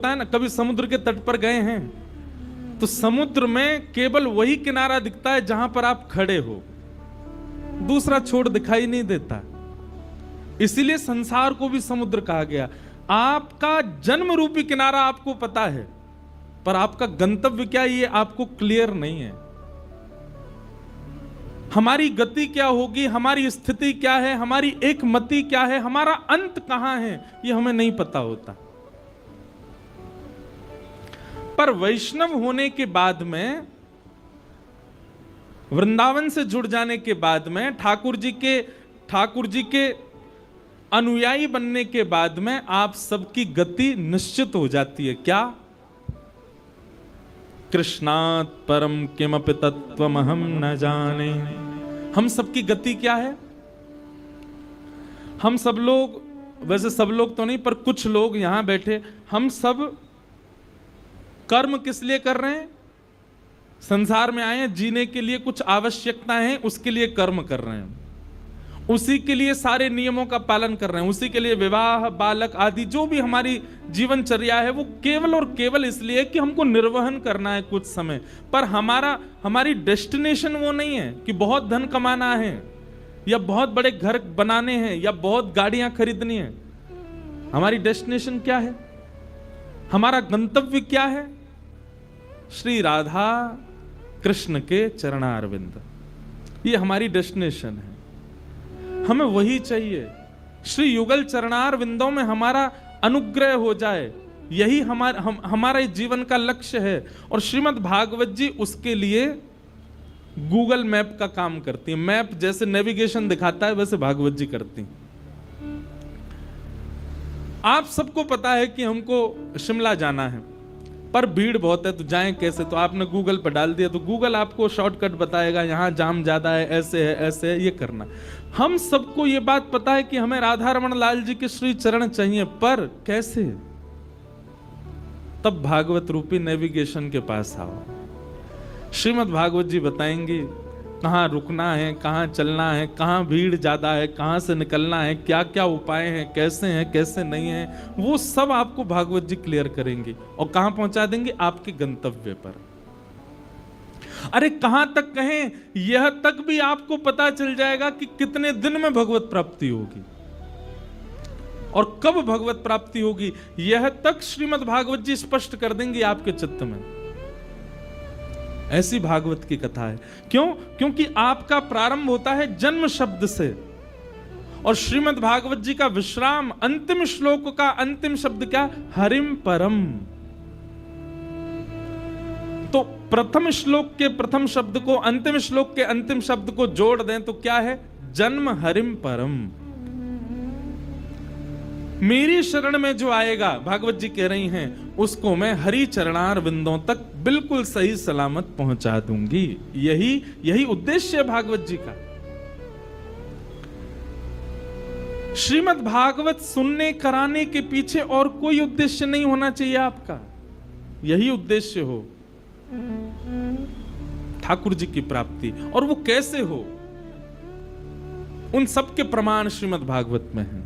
है ना, कभी समुद्र के तट पर गए हैं तो समुद्र में केवल वही किनारा दिखता है जहां पर आप खड़े हो, दूसरा छोर दिखाई नहीं देता। इसीलिए संसार को भी समुद्र कहा गया। आपका जन्म रूपी किनारा आपको पता है, पर आपका गंतव्य क्या ये आपको क्लियर नहीं है। हमारी गति क्या होगी, हमारी स्थिति क्या है, हमारी एक मति क्या है, हमारा अंत कहां है, ये हमें नहीं पता होता। पर वैष्णव होने के बाद में, वृंदावन से जुड़ जाने के बाद में, ठाकुर जी के अनुयायी बनने के बाद में आप सबकी गति निश्चित हो जाती है। क्या? कृष्णात् परम किमपि तत्त्वमहं न जाने। हम सबकी गति क्या है? हम सब लोग, वैसे सब लोग तो नहीं, पर कुछ लोग यहां बैठे, हम सब कर्म किस लिए कर रहे हैं? संसार में आए हैं जीने के लिए, कुछ आवश्यकताएं हैं, उसके लिए कर्म कर रहे हैं, उसी के लिए सारे नियमों का पालन कर रहे हैं, उसी के लिए विवाह, बालक आदि जो भी हमारी जीवनचर्या है वो केवल और केवल इसलिए कि हमको निर्वहन करना है कुछ समय। पर हमारी डेस्टिनेशन वो नहीं है कि बहुत धन कमाना है या बहुत बड़े घर बनाने हैं या बहुत गाड़ियां खरीदनी है। हमारी डेस्टिनेशन क्या है? हमारा गंतव्य क्या है? श्री राधा कृष्ण के चरणारविंद, ये हमारी डेस्टिनेशन है। हमें वही चाहिए। श्री युगल चरणारविंदों में हमारा अनुग्रह हो जाए, यही हमारा जीवन का लक्ष्य है। और श्रीमद् भागवत जी उसके लिए गूगल मैप का काम करती है। मैप जैसे नेविगेशन दिखाता है, वैसे भागवत जी करती हैं। आप सबको पता है कि हमको शिमला जाना है, पर भीड़ बहुत है, तो जाएं कैसे? तो आपने गूगल पर डाल दिया तो गूगल आपको शॉर्टकट बताएगा, यहां जाम ज्यादा है, ऐसे है, ये करना। हम सबको ये बात पता है कि हमें राधा रमण लाल जी के श्री चरण चाहिए, पर कैसे? तब भागवत रूपी नेविगेशन के पास आओ। श्रीमद् भागवत जी बताएंगे कहां रुकना है, कहां चलना है, कहां भीड़ ज्यादा है, कहां से निकलना है, क्या क्या उपाय हैं, कैसे नहीं है, वो सब आपको भागवत जी क्लियर करेंगे और कहां पहुंचा देंगे? आपके गंतव्य पर। अरे कहां तक कहें, यह तक भी आपको पता चल जाएगा कि कितने दिन में भगवत प्राप्ति होगी और कब भगवत प्राप्ति होगी, यह तक श्रीमद् भागवत जी स्पष्ट कर देंगे आपके चित्त में। ऐसी भागवत की कथा है। क्यों? क्योंकि आपका प्रारंभ होता है जन्म शब्द से, और श्रीमद् भागवत जी का विश्राम, अंतिम श्लोक का अंतिम शब्द क्या? हरिम परम। तो प्रथम श्लोक के प्रथम शब्द को अंतिम श्लोक के अंतिम शब्द को जोड़ दें तो क्या है? जन्म हरिम परम। मेरी शरण में जो आएगा, भागवत जी कह रही हैं, उसको मैं हरि चरणार विंदों तक बिल्कुल सही सलामत पहुंचा दूंगी। यही उद्देश्य है भागवत जी का। श्रीमद् भागवत सुनने कराने के पीछे और कोई उद्देश्य नहीं होना चाहिए आपका, यही उद्देश्य हो, ठाकुर जी की प्राप्ति। और वो कैसे हो, उन सब के प्रमाण श्रीमद् भागवत में है।